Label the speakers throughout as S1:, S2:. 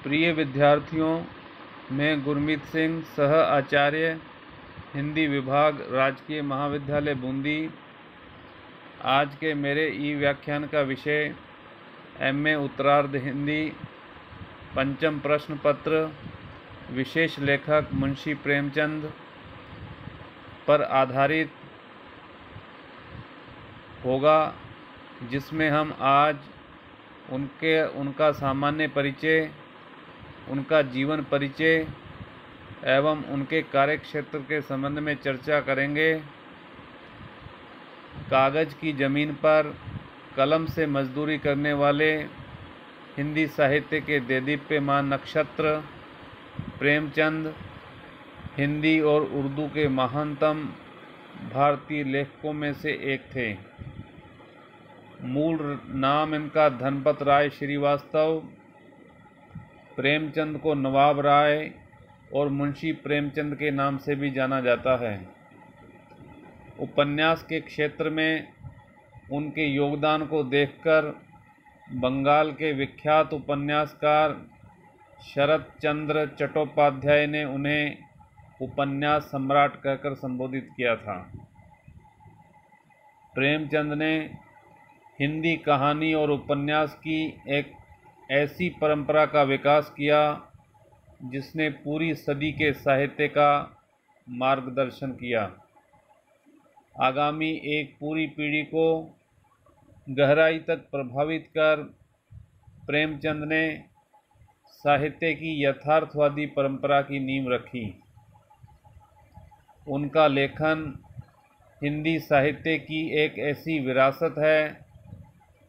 S1: प्रिय विद्यार्थियों, मैं गुरमीत सिंह, सह आचार्य हिंदी विभाग, राजकीय महाविद्यालय बूंदी। आज के मेरे ई व्याख्यान का विषय एमए उत्तरार्ध हिंदी, पंचम प्रश्न पत्र, विशेष लेखक मुंशी प्रेमचंद पर आधारित होगा, जिसमें हम आज उनका सामान्य परिचय, उनका जीवन परिचय एवं उनके कार्यक्षेत्र के संबंध में चर्चा करेंगे। कागज की ज़मीन पर कलम से मजदूरी करने वाले हिंदी साहित्य के देदीप्यमान नक्षत्र प्रेमचंद हिंदी और उर्दू के महानतम भारतीय लेखकों में से एक थे। मूल नाम इनका धनपत राय श्रीवास्तव, प्रेमचंद को नवाब राय और मुंशी प्रेमचंद के नाम से भी जाना जाता है। उपन्यास के क्षेत्र में उनके योगदान को देखकर बंगाल के विख्यात उपन्यासकार शरत चंद्र चट्टोपाध्याय ने उन्हें उपन्यास सम्राट कहकर संबोधित किया था। प्रेमचंद ने हिंदी कहानी और उपन्यास की एक ऐसी परंपरा का विकास किया जिसने पूरी सदी के साहित्य का मार्गदर्शन किया। आगामी एक पूरी पीढ़ी को गहराई तक प्रभावित कर प्रेमचंद ने साहित्य की यथार्थवादी परंपरा की नींव रखी। उनका लेखन हिंदी साहित्य की एक ऐसी विरासत है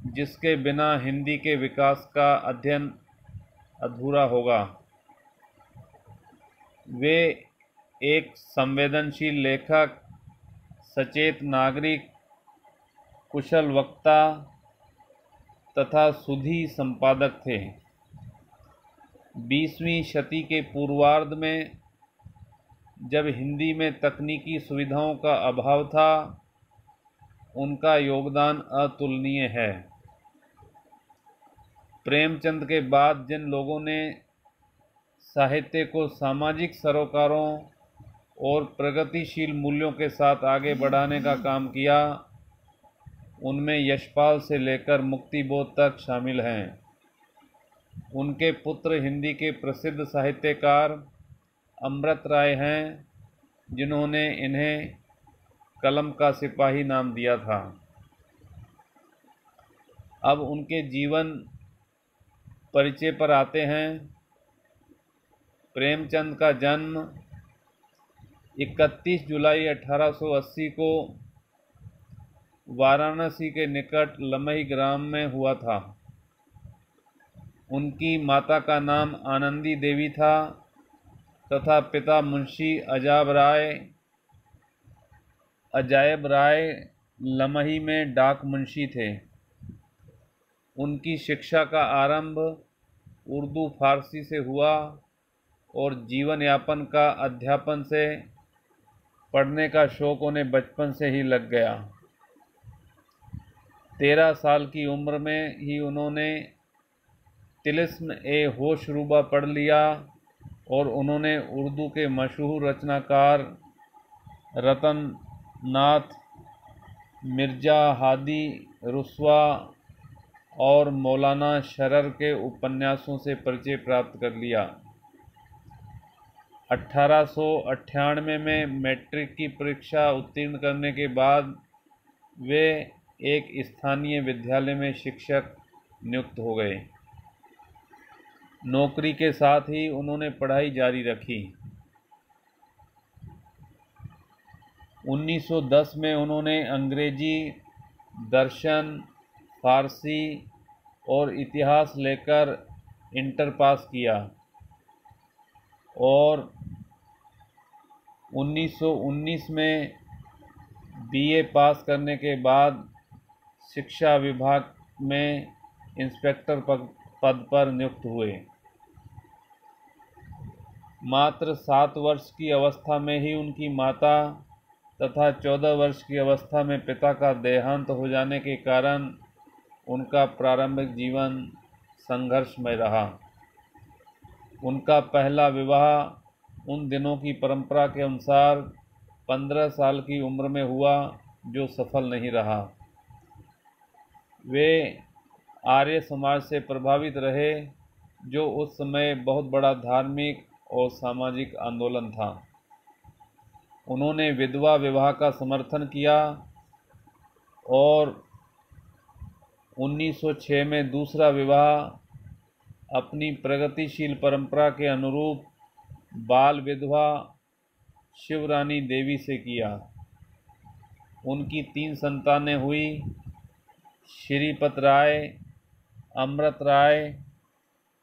S1: जिसके बिना हिंदी के विकास का अध्ययन अधूरा होगा। वे एक संवेदनशील लेखक, सचेत नागरिक, कुशल वक्ता तथा सुधी संपादक थे। 20वीं शती के पूर्वार्ध में जब हिंदी में तकनीकी सुविधाओं का अभाव था, उनका योगदान अतुलनीय है। प्रेमचंद के बाद जिन लोगों ने साहित्य को सामाजिक सरोकारों और प्रगतिशील मूल्यों के साथ आगे बढ़ाने का काम किया, उनमें यशपाल से लेकर मुक्तिबोध तक शामिल हैं। उनके पुत्र हिंदी के प्रसिद्ध साहित्यकार अमृत राय हैं, जिन्होंने इन्हें कलम का सिपाही नाम दिया था। अब उनके जीवन परिचय पर आते हैं। प्रेमचंद का जन्म 31 जुलाई 1880 को वाराणसी के निकट लमही ग्राम में हुआ था। उनकी माता का नाम आनंदी देवी था तथा पिता मुंशी अजायब राय लमही में डाक मुंशी थे। उनकी शिक्षा का आरंभ उर्दू फारसी से हुआ और जीवन यापन का अध्यापन से पढ़ने का शौक़ उन्हें बचपन से ही लग गया। 13 साल की उम्र में ही उन्होंने तिलिस्म ए होशरूबा पढ़ लिया और उन्होंने उर्दू के मशहूर रचनाकार रतन नाथ, मिर्ज़ा हादी रुस्वा और मौलाना शरर के उपन्यासों से परिचय प्राप्त कर लिया। 1898 में मैट्रिक की परीक्षा उत्तीर्ण करने के बाद वे एक स्थानीय विद्यालय में शिक्षक नियुक्त हो गए। नौकरी के साथ ही उन्होंने पढ़ाई जारी रखी। 1910 में उन्होंने अंग्रेजी, दर्शन, फारसी और इतिहास लेकर इंटर पास किया और 1919 में बीए पास करने के बाद शिक्षा विभाग में इंस्पेक्टर पद पर नियुक्त हुए। मात्र 7 वर्ष की अवस्था में ही उनकी माता तथा 14 वर्ष की अवस्था में पिता का देहांत हो जाने के कारण उनका प्रारंभिक जीवन संघर्षमय रहा। उनका पहला विवाह उन दिनों की परंपरा के अनुसार 15 साल की उम्र में हुआ, जो सफल नहीं रहा। वे आर्य समाज से प्रभावित रहे, जो उस समय बहुत बड़ा धार्मिक और सामाजिक आंदोलन था। उन्होंने विधवा विवाह का समर्थन किया और 1906 में दूसरा विवाह अपनी प्रगतिशील परंपरा के अनुरूप बाल विधवा शिवरानी देवी से किया। उनकी 3 संतानें हुई, श्रीपत राय, अमृत राय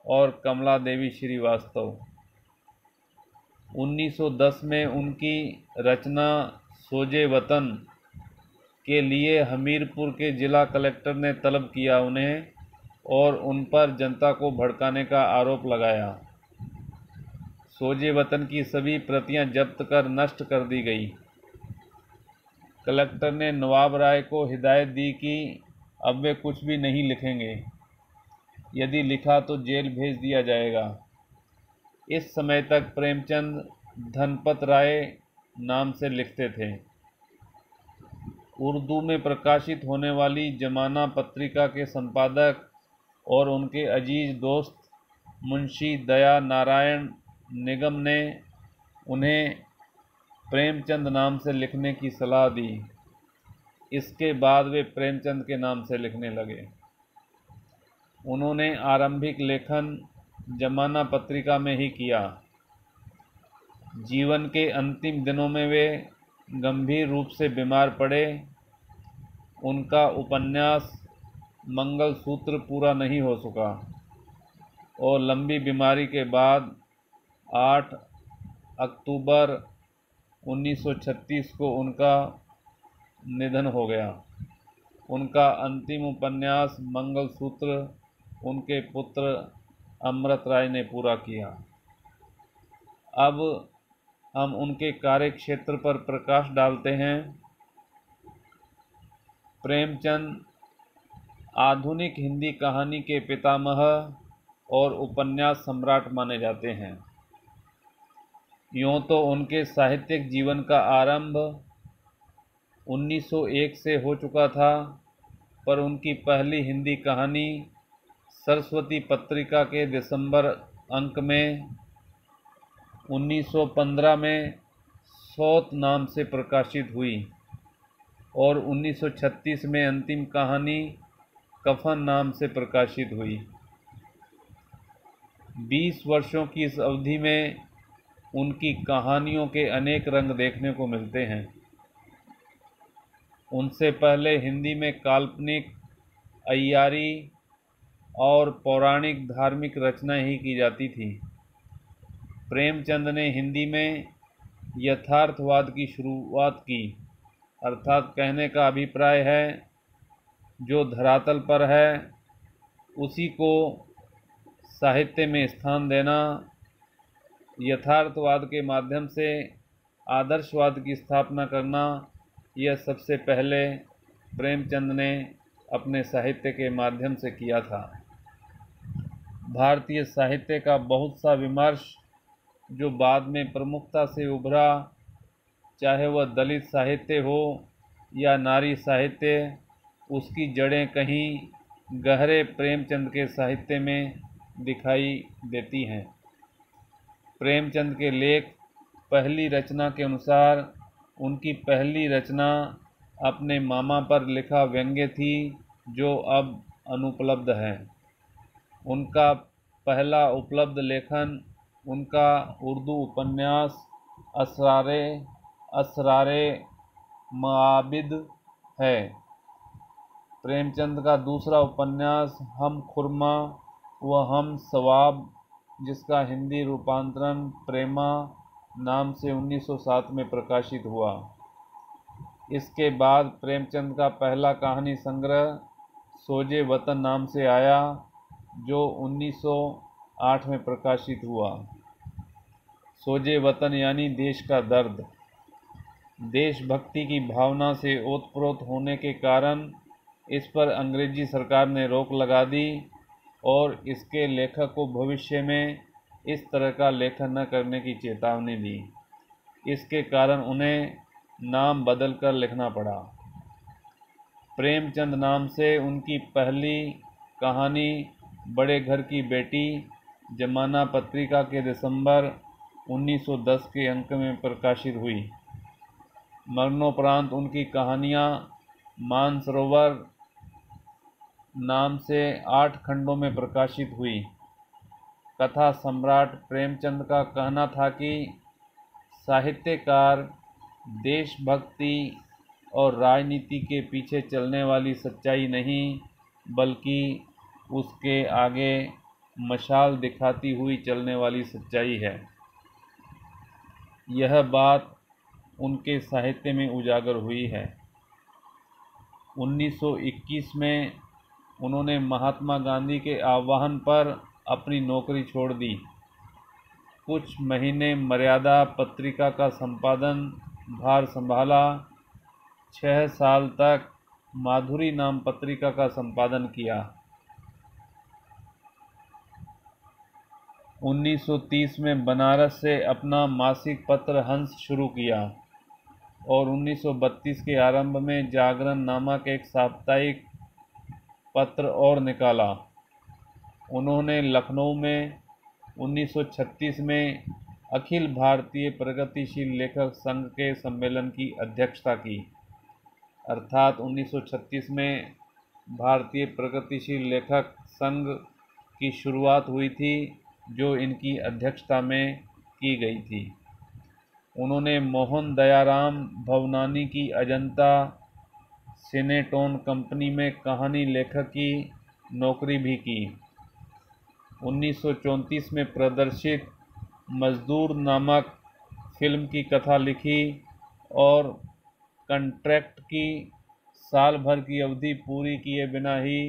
S1: और कमला देवी श्रीवास्तव। 1910 में उनकी रचना सोजे वतन के लिए हमीरपुर के जिला कलेक्टर ने तलब किया उन्हें और उन पर जनता को भड़काने का आरोप लगाया। सोजे वतन की सभी प्रतियां जब्त कर नष्ट कर दी गई। कलेक्टर ने नवाब राय को हिदायत दी कि अब वे कुछ भी नहीं लिखेंगे, यदि लिखा तो जेल भेज दिया जाएगा। इस समय तक प्रेमचंद धनपत राय नाम से लिखते थे। उर्दू में प्रकाशित होने वाली जमाना पत्रिका के संपादक और उनके अजीज दोस्त मुंशी दया नारायण निगम ने उन्हें प्रेमचंद नाम से लिखने की सलाह दी। इसके बाद वे प्रेमचंद के नाम से लिखने लगे। उन्होंने आरंभिक लेखन जमाना पत्रिका में ही किया। जीवन के अंतिम दिनों में वे गंभीर रूप से बीमार पड़े। उनका उपन्यास मंगलसूत्र पूरा नहीं हो सका और लंबी बीमारी के बाद 8 अक्टूबर 1936 को उनका निधन हो गया। उनका अंतिम उपन्यास मंगलसूत्र उनके पुत्र अमृत राय ने पूरा किया। अब हम उनके कार्य क्षेत्र पर प्रकाश डालते हैं। प्रेमचंद आधुनिक हिंदी कहानी के पितामह और उपन्यास सम्राट माने जाते हैं। यूँ तो उनके साहित्यिक जीवन का आरंभ 1901 से हो चुका था, पर उनकी पहली हिंदी कहानी सरस्वती पत्रिका के दिसंबर अंक में 1915 में सौत नाम से प्रकाशित हुई और 1936 में अंतिम कहानी कफन नाम से प्रकाशित हुई। 20 वर्षों की इस अवधि में उनकी कहानियों के अनेक रंग देखने को मिलते हैं। उनसे पहले हिंदी में काल्पनिक, अय्यारी और पौराणिक धार्मिक रचनाएं ही की जाती थी। प्रेमचंद ने हिंदी में यथार्थवाद की शुरुआत की, अर्थात कहने का अभिप्राय है जो धरातल पर है उसी को साहित्य में स्थान देना। यथार्थवाद के माध्यम से आदर्शवाद की स्थापना करना, यह सबसे पहले प्रेमचंद ने अपने साहित्य के माध्यम से किया था। भारतीय साहित्य का बहुत सा विमर्श जो बाद में प्रमुखता से उभरा, चाहे वह दलित साहित्य हो या नारी साहित्य, उसकी जड़ें कहीं गहरे प्रेमचंद के साहित्य में दिखाई देती हैं। प्रेमचंद के लेख पहली रचना के अनुसार उनकी पहली रचना अपने मामा पर लिखा व्यंग्य थी, जो अब अनुपलब्ध है। उनका पहला उपलब्ध लेखन उनका उर्दू उपन्यास असरारे माबिद है। प्रेमचंद का दूसरा उपन्यास हम खुरमा व हम सवाब, जिसका हिंदी रूपांतरण प्रेमा नाम से 1907 में प्रकाशित हुआ। इसके बाद प्रेमचंद का पहला कहानी संग्रह सोजे वतन नाम से आया, जो 1908 में प्रकाशित हुआ। सोजे वतन यानी देश का दर्द। देशभक्ति की भावना से ओतप्रोत होने के कारण इस पर अंग्रेजी सरकार ने रोक लगा दी और इसके लेखक को भविष्य में इस तरह का लेखन न करने की चेतावनी दी। इसके कारण उन्हें नाम बदलकर लिखना पड़ा। प्रेमचंद नाम से उनकी पहली कहानी बड़े घर की बेटी जमाना पत्रिका के दिसंबर 1910 के अंक में प्रकाशित हुई। मरणोपरांत उनकी कहानियाँ मानसरोवर नाम से 8 खंडों में प्रकाशित हुई। कथा सम्राट प्रेमचंद का कहना था कि साहित्यकार देशभक्ति और राजनीति के पीछे चलने वाली सच्चाई नहीं, बल्कि उसके आगे मशाल दिखाती हुई चलने वाली सच्चाई है। यह बात उनके साहित्य में उजागर हुई है। 1921 में उन्होंने महात्मा गांधी के आह्वान पर अपनी नौकरी छोड़ दी। कुछ महीने मर्यादा पत्रिका का संपादन भार संभाला। 6 साल तक माधुरी नाम पत्रिका का संपादन किया। 1930 में बनारस से अपना मासिक पत्र हंस शुरू किया और 1932 के आरंभ में जागरण नामक एक साप्ताहिक पत्र और निकाला। उन्होंने लखनऊ में 1936 में अखिल भारतीय प्रगतिशील लेखक संघ के सम्मेलन की अध्यक्षता की। अर्थात 1936 में भारतीय प्रगतिशील लेखक संघ की शुरुआत हुई थी, जो इनकी अध्यक्षता में की गई थी। उन्होंने मोहन दयाराम भवनानी की अजंता सिनेटोन कंपनी में कहानी लेखक की नौकरी भी की। 1934 में प्रदर्शित मजदूर नामक फिल्म की कथा लिखी और कॉन्ट्रैक्ट की साल भर की अवधि पूरी किए बिना ही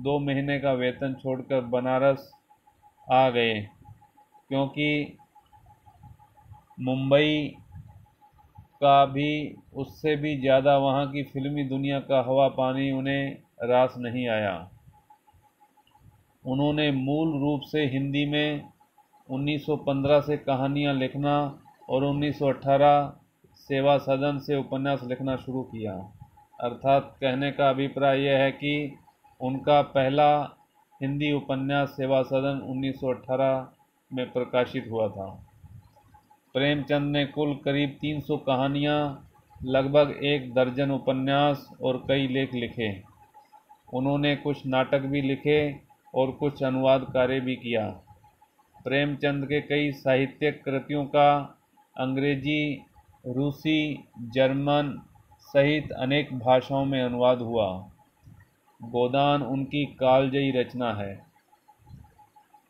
S1: 2 महीने का वेतन छोड़कर बनारस आ गए, क्योंकि मुंबई का भी उससे भी ज़्यादा वहाँ की फिल्मी दुनिया का हवा पानी उन्हें रास नहीं आया। उन्होंने मूल रूप से हिंदी में 1915 से कहानियाँ लिखना और 1918 सेवा सदन से उपन्यास लिखना शुरू किया। अर्थात कहने का अभिप्राय यह है कि उनका पहला हिंदी उपन्यास सेवा सदन 1918 में प्रकाशित हुआ था। प्रेमचंद ने कुल करीब 300 कहानियाँ, लगभग 1 दर्जन उपन्यास और कई लेख लिखे। उन्होंने कुछ नाटक भी लिखे और कुछ अनुवाद कार्य भी किया। प्रेमचंद के कई साहित्यिक कृतियों का अंग्रेजी, रूसी, जर्मन सहित अनेक भाषाओं में अनुवाद हुआ। गोदान उनकी कालजयी रचना है।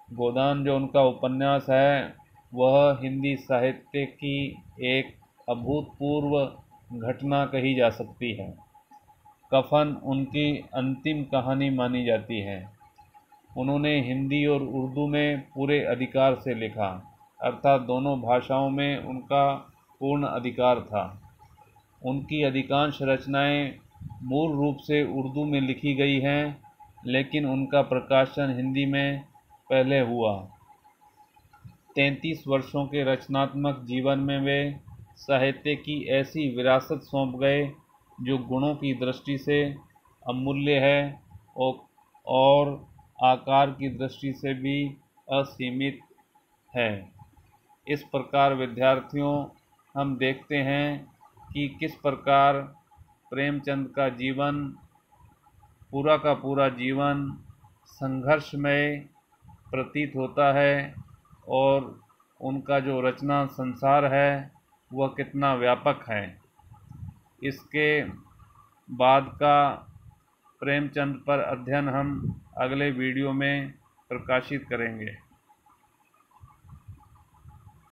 S1: गोदान जो उनका उपन्यास है, वह हिंदी साहित्य की एक अभूतपूर्व घटना कही जा सकती है। कफन उनकी अंतिम कहानी मानी जाती है। उन्होंने हिंदी और उर्दू में पूरे अधिकार से लिखा, अर्थात दोनों भाषाओं में उनका पूर्ण अधिकार था। उनकी अधिकांश रचनाएं मूल रूप से उर्दू में लिखी गई हैं, लेकिन उनका प्रकाशन हिंदी में पहले हुआ। 33 वर्षों के रचनात्मक जीवन में वे साहित्य की ऐसी विरासत सौंप गए जो गुणों की दृष्टि से अमूल्य है और आकार की दृष्टि से भी असीमित है। इस प्रकार विद्यार्थियों, हम देखते हैं कि किस प्रकार प्रेमचंद का जीवन, पूरा का पूरा जीवन संघर्षमय प्रतीत होता है और उनका जो रचना संसार है वह कितना व्यापक है। इसके बाद का प्रेमचंद पर अध्ययन हम अगले वीडियो में प्रकाशित करेंगे।